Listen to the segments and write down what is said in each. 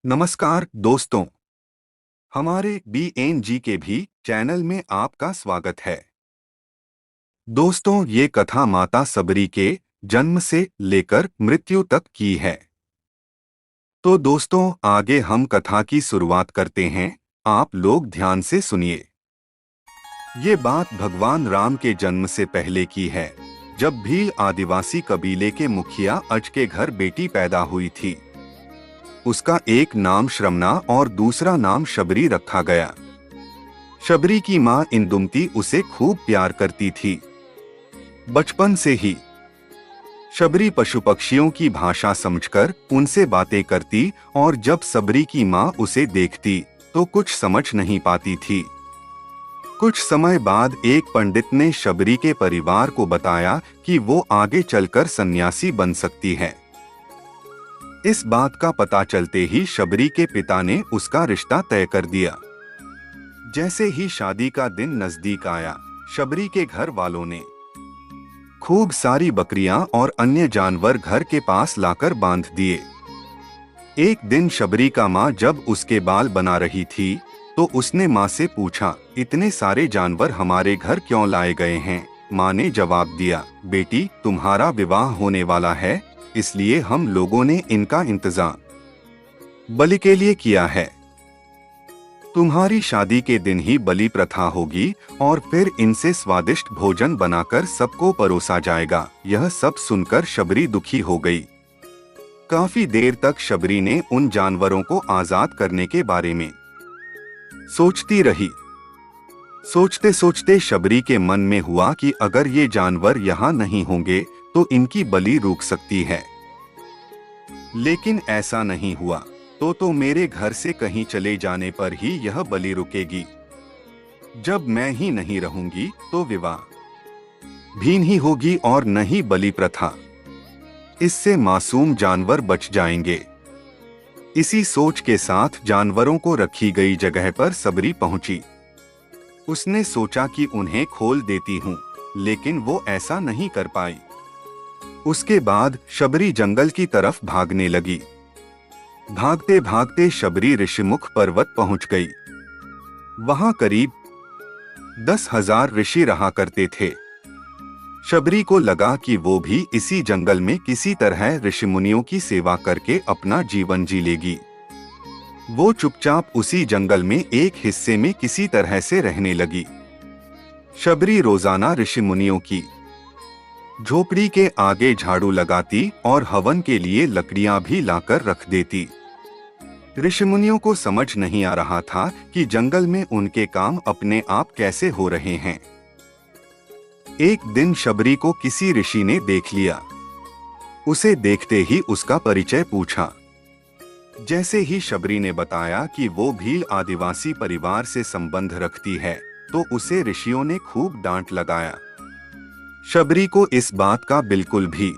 नमस्कार दोस्तों, हमारे BNG के भी चैनल में आपका स्वागत है। दोस्तों, ये कथा माता सबरी के जन्म से लेकर मृत्यु तक की है। तो दोस्तों, आगे हम कथा की शुरुआत करते हैं। आप लोग ध्यान से सुनिए। ये बात भगवान राम के जन्म से पहले की है, जब भील आदिवासी कबीले के मुखिया अज के घर बेटी पैदा हुई थी। उसका एक नाम श्रमना और दूसरा नाम शबरी रखा गया। शबरी की मां इंदुमती उसे खूब प्यार करती थी। बचपन से ही शबरी पशु पक्षियों की भाषा समझकर उनसे बातें करती और जब सबरी की मां उसे देखती तो कुछ समझ नहीं पाती थी। कुछ समय बाद एक पंडित ने शबरी के परिवार को बताया कि वो आगे चलकर सन्यासी बन सकती है। इस बात का पता चलते ही शबरी के पिता ने उसका रिश्ता तय कर दिया। जैसे ही शादी का दिन नजदीक आया, शबरी के घर वालों ने खूब सारी बकरियां और अन्य जानवर घर के पास लाकर बांध दिए। एक दिन शबरी का माँ जब उसके बाल बना रही थी तो उसने माँ से पूछा, इतने सारे जानवर हमारे घर क्यों लाए गए हैं? माँ ने जवाब दिया, बेटी, तुम्हारा विवाह होने वाला है, इसलिए हम लोगों ने इनका इंतजाम बलि के लिए किया है। तुम्हारी शादी के दिन ही बलि प्रथा होगी और फिर इनसे स्वादिष्ट भोजन बनाकर सबको परोसा जाएगा। यह सब सुनकर शबरी दुखी हो गई। काफी देर तक शबरी ने उन जानवरों को आजाद करने के बारे में सोचती रही। सोचते सोचते शबरी के मन में हुआ कि अगर ये जानवर यहाँ नहीं होंगे तो इनकी बलि रुक सकती है। लेकिन ऐसा नहीं हुआ तो मेरे घर से कहीं चले जाने पर ही यह बलि रुकेगी। जब मैं ही नहीं रहूंगी तो विवाह भी नहीं होगी और न ही बलि प्रथा। इससे मासूम जानवर बच जाएंगे। इसी सोच के साथ जानवरों को रखी गई जगह पर सबरी पहुंची। उसने सोचा कि उन्हें खोल देती हूँ, लेकिन वो ऐसा नहीं कर पाई। उसके बाद शबरी जंगल की तरफ भागने लगी। भागते भागते शबरी ऋषिमुख पर्वत पहुंच गई। वहां करीब 10,000 ऋषि रहा करते थे। शबरी को लगा कि वो भी इसी जंगल में किसी तरह ऋषिमुनियों की सेवा करके अपना जीवन जी लेगी। वो चुपचाप उसी जंगल में एक हिस्से में किसी तरह से रहने लगी। शबरी रोजाना ऋषिमुनियों की झोपड़ी के आगे झाड़ू लगाती और हवन के लिए लकड़ियां भी लाकर रख देती। ऋषिमुनियों को समझ नहीं आ रहा था कि जंगल में उनके काम अपने आप कैसे हो रहे हैं। एक दिन शबरी को किसी ऋषि ने देख लिया। उसे देखते ही उसका परिचय पूछा। जैसे ही शबरी ने बताया कि वो भील आदिवासी परिवार से संबंध रखती है तो उसे ऋषियों ने खूब डांट लगाया। शबरी को इस बात का बिल्कुल भी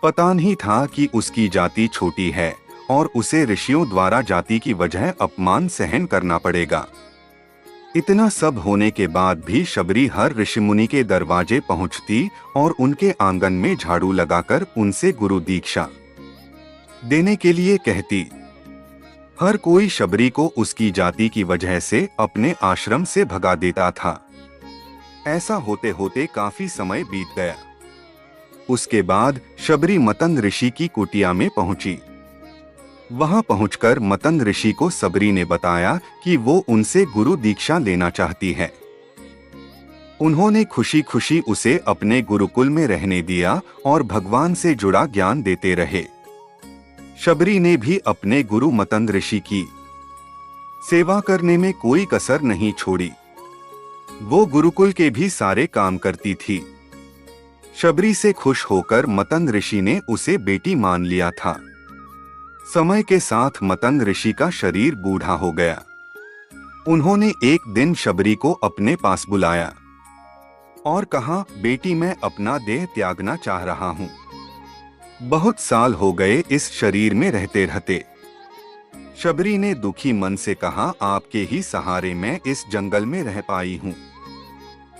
पता नहीं था कि उसकी जाति छोटी है और उसे ऋषियों द्वारा जाति की वजह अपमान सहन करना पड़ेगा। इतना सब होने के बाद भी शबरी हर ऋषिमुनि के दरवाजे पहुंचती और उनके आंगन में झाड़ू लगाकर उनसे गुरु दीक्षा देने के लिए कहती। हर कोई शबरी को उसकी जाति की वजह से अपने आश्रम से भगा देता था। ऐसा होते होते काफी समय बीत गया। उसके बाद शबरी मतंग ऋषि की कुटिया में पहुंची। वहां पहुंचकर मतंग ऋषि को सबरी ने बताया कि वो उनसे गुरु दीक्षा लेना चाहती है। उन्होंने खुशी खुशी उसे अपने गुरुकुल में रहने दिया और भगवान से जुड़ा ज्ञान देते रहे। शबरी ने भी अपने गुरु मतंग ऋषि की सेवा करने में कोई कसर नहीं छोड़ी। वो गुरुकुल के भी सारे काम करती थी। शबरी से खुश होकर मतंग ऋषि ने उसे बेटी मान लिया था। समय के साथ मतंग ऋषि का शरीर बूढ़ा हो गया। उन्होंने एक दिन शबरी को अपने पास बुलाया और कहा, बेटी, मैं अपना देह त्यागना चाह रहा हूँ। बहुत साल हो गए इस शरीर में रहते रहते। शबरी ने दुखी मन से कहा, आपके ही सहारे मैं इस जंगल में रह पाई हूँ।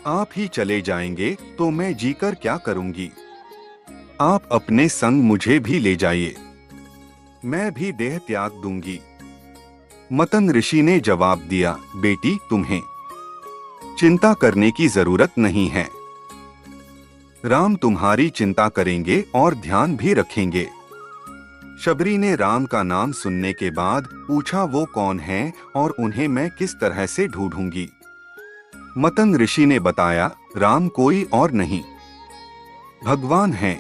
आप ही चले जाएंगे तो मैं जीकर क्या करूंगी? आप अपने संग मुझे भी ले जाइए। मैं भी देह त्याग दूंगी। मतंग ऋषि ने जवाब दिया, बेटी तुम्हें चिंता करने की जरूरत नहीं है। राम तुम्हारी चिंता करेंगे और ध्यान भी रखेंगे। शबरी ने राम का नाम सुनने के बाद पूछा, वो कौन हैं और उन्हें मैं किस तरह से ढूंढूंगी? मतंग ऋषि ने बताया, राम कोई और नहीं, भगवान हैं।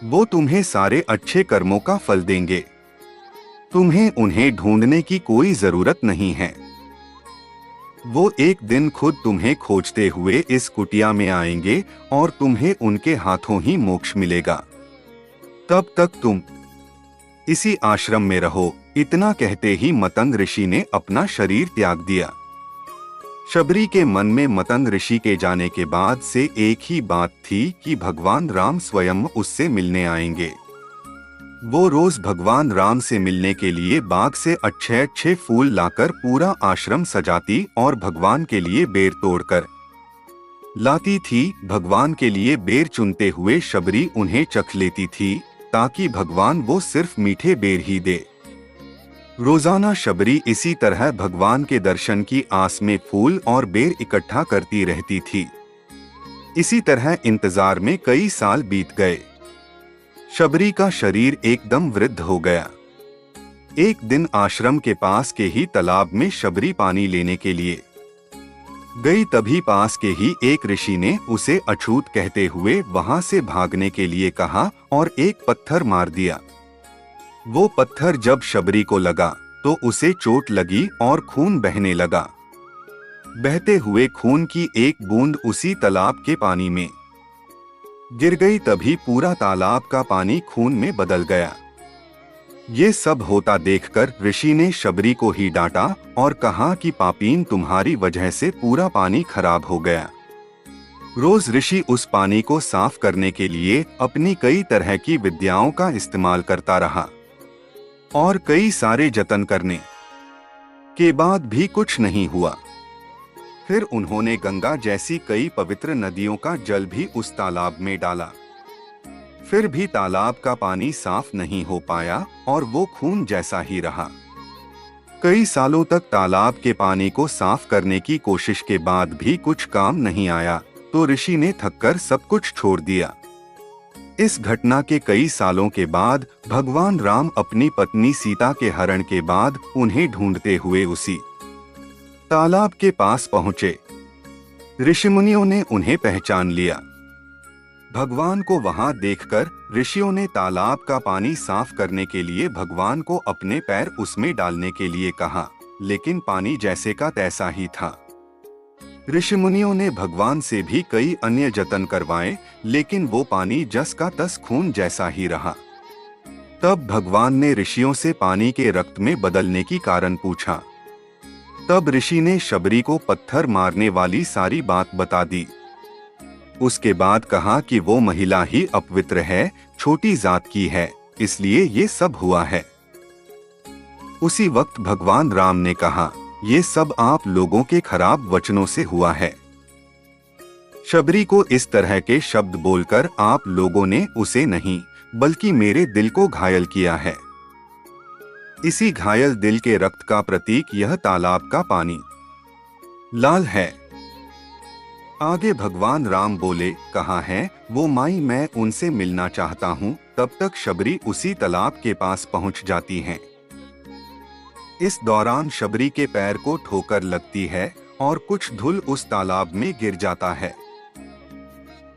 वो तुम्हें सारे अच्छे कर्मों का फल देंगे। तुम्हें उन्हें ढूंढने की कोई जरूरत नहीं है। वो एक दिन खुद तुम्हें खोजते हुए इस कुटिया में आएंगे और तुम्हें उनके हाथों ही मोक्ष मिलेगा। तब तक तुम इसी आश्रम में रहो। इतना कहते ही मतंग ऋषि ने अपना शरीर त्याग दिया। शबरी के मन में मतंग ऋषि के जाने के बाद से एक ही बात थी कि भगवान राम स्वयं उससे मिलने आएंगे। वो रोज भगवान राम से मिलने के लिए बाग से अच्छे अच्छे फूल लाकर पूरा आश्रम सजाती और भगवान के लिए बेर तोड़कर लाती थी। भगवान के लिए बेर चुनते हुए शबरी उन्हें चख लेती थी ताकि भगवान वो सिर्फ मीठे बेर ही दे। रोजाना शबरी इसी तरह भगवान के दर्शन की आस में फूल और बेर इकट्ठा करती रहती थी। इसी तरह इंतजार में कई साल बीत गए। शबरी का शरीर एकदम वृद्ध हो गया। एक दिन आश्रम के पास के ही तालाब में शबरी पानी लेने के लिए गई। तभी पास के ही एक ऋषि ने उसे अछूत कहते हुए वहां से भागने के लिए कहा और एक पत्थर मार दिया। वो पत्थर जब शबरी को लगा तो उसे चोट लगी और खून बहने लगा। बहते हुए खून की एक बूंद उसी तालाब के पानी में गिर गई। तभी पूरा तालाब का पानी खून में बदल गया। ये सब होता देखकर ऋषि ने शबरी को ही डांटा और कहा कि पापीन, तुम्हारी वजह से पूरा पानी खराब हो गया। रोज ऋषि उस पानी को साफ करने के लिए अपनी कई तरह की विद्याओं का इस्तेमाल करता रहा और कई सारे जतन करने के बाद भी कुछ नहीं हुआ। फिर उन्होंने गंगा जैसी कई पवित्र नदियों का जल भी उस तालाब में डाला। फिर भी तालाब का पानी साफ नहीं हो पाया और वो खून जैसा ही रहा। कई सालों तक तालाब के पानी को साफ करने की कोशिश के बाद भी कुछ काम नहीं आया तो ऋषि ने थककर सब कुछ छोड़ दिया। इस घटना के कई सालों के बाद भगवान राम अपनी पत्नी सीता के हरण के बाद उन्हें ढूंढते हुए उसी तालाब के पास पहुंचे। ऋषिमुनियों ने उन्हें पहचान लिया। भगवान को वहां देखकर ऋषियों ने तालाब का पानी साफ करने के लिए भगवान को अपने पैर उसमें डालने के लिए कहा, लेकिन पानी जैसे का तैसा ही था। ऋषिमुनियों ने भगवान से भी कई अन्य जतन करवाए, लेकिन वो पानी जस का तस खून जैसा ही रहा। तब भगवान ने ऋषियों से पानी के रक्त में बदलने की कारण पूछा। तब ऋषि ने शबरी को पत्थर मारने वाली सारी बात बता दी। उसके बाद कहा कि वो महिला ही अपवित्र है, छोटी जात की है, इसलिए ये सब हुआ है। उसी वक्त भगवान राम ने कहा, ये सब आप लोगों के खराब वचनों से हुआ है। शबरी को इस तरह के शब्द बोलकर आप लोगों ने उसे नहीं बल्कि मेरे दिल को घायल किया है। इसी घायल दिल के रक्त का प्रतीक यह तालाब का पानी लाल है। आगे भगवान राम बोले, कहाँ है वो माई, मैं उनसे मिलना चाहता हूँ। तब तक शबरी उसी तालाब के पास पहुँच जाती हैं। इस दौरान शबरी के पैर को ठोकर लगती है और कुछ धूल उस तालाब में गिर जाता है।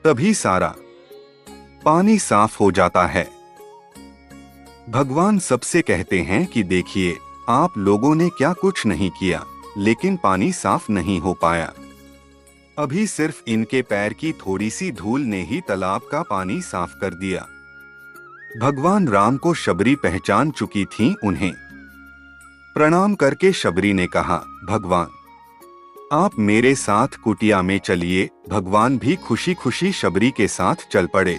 तभी सारा पानी साफ हो जाता है। भगवान सबसे कहते हैं कि देखिए, आप लोगों ने क्या कुछ नहीं किया, लेकिन पानी साफ नहीं हो पाया। अभी सिर्फ इनके पैर की थोड़ी सी धूल ने ही तालाब का पानी साफ कर दिया। भगवान राम को शबरी पहचान चुकी थी। उन्हें प्रणाम करके शबरी ने कहा, भगवान आप मेरे साथ कुटिया में चलिए। भगवान भी खुशी खुशी शबरी के साथ चल पड़े।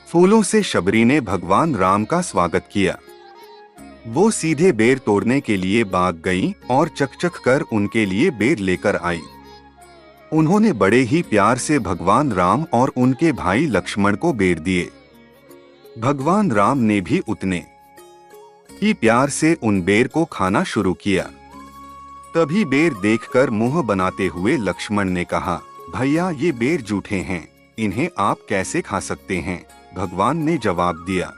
फूलों से शबरी ने भगवान राम का स्वागत किया। वो सीधे बेर तोड़ने के लिए बाग गईं और चकचक कर उनके लिए बेर लेकर आई। उन्होंने बड़े ही प्यार से भगवान राम और उनके भाई लक्ष्मण को बेर दिए। भगवान राम ने भी उतने ही प्यार से उन बेर को खाना शुरू किया। तभी बेर देखकर मुंह बनाते हुए लक्ष्मण ने कहा, भैया ये बेर जूठे हैं, इन्हें आप कैसे खा सकते हैं? भगवान ने जवाब दिया,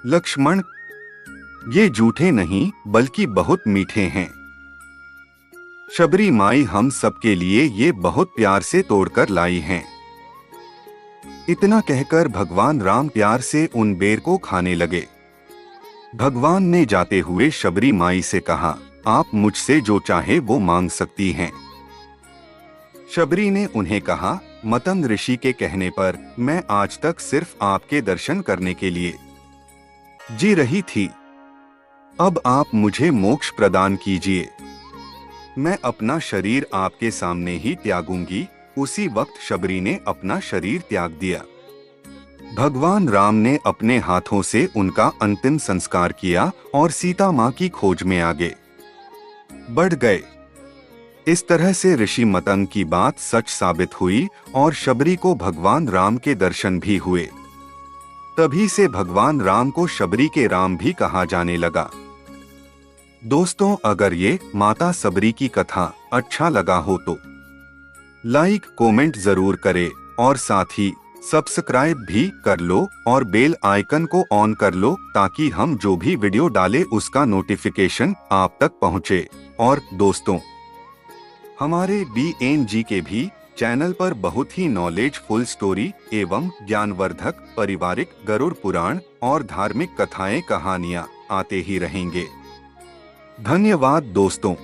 लक्ष्मण ये जूठे नहीं बल्कि बहुत मीठे हैं। शबरी माई हम सबके लिए ये बहुत प्यार से तोड़कर लाई हैं। इतना कहकर भगवान राम प्यार से उन बेर को खाने लगे। भगवान ने जाते हुए शबरी माई से कहा, आप मुझसे जो चाहे वो मांग सकती हैं। शबरी ने उन्हें कहा, मतंग ऋषि के कहने पर मैं आज तक सिर्फ आपके दर्शन करने के लिए जी रही थी। अब आप मुझे मोक्ष प्रदान कीजिए। मैं अपना शरीर आपके सामने ही त्यागूंगी। उसी वक्त शबरी ने अपना शरीर त्याग दिया। भगवान राम ने अपने हाथों से उनका अंतिम संस्कार किया और सीता मां की खोज में आगे बढ़ गए। इस तरह से ऋषि मतंग की बात सच साबित हुई और शबरी को भगवान राम के दर्शन भी हुए। तभी से भगवान राम को शबरी के राम भी कहा जाने लगा। दोस्तों, अगर ये माता सबरी की कथा अच्छा लगा हो तो लाइक कमेंट जरूर करें और साथ ही सब्सक्राइब भी कर लो और बेल आइकन को ऑन कर लो ताकि हम जो भी वीडियो डालें उसका नोटिफिकेशन आप तक पहुंचे। और दोस्तों, हमारे BNG के भी चैनल पर बहुत ही नॉलेजफुल स्टोरी एवं ज्ञानवर्धक पारिवारिक गरुड़ पुराण और धार्मिक कथाएं कहानियां आते ही रहेंगे। धन्यवाद दोस्तों।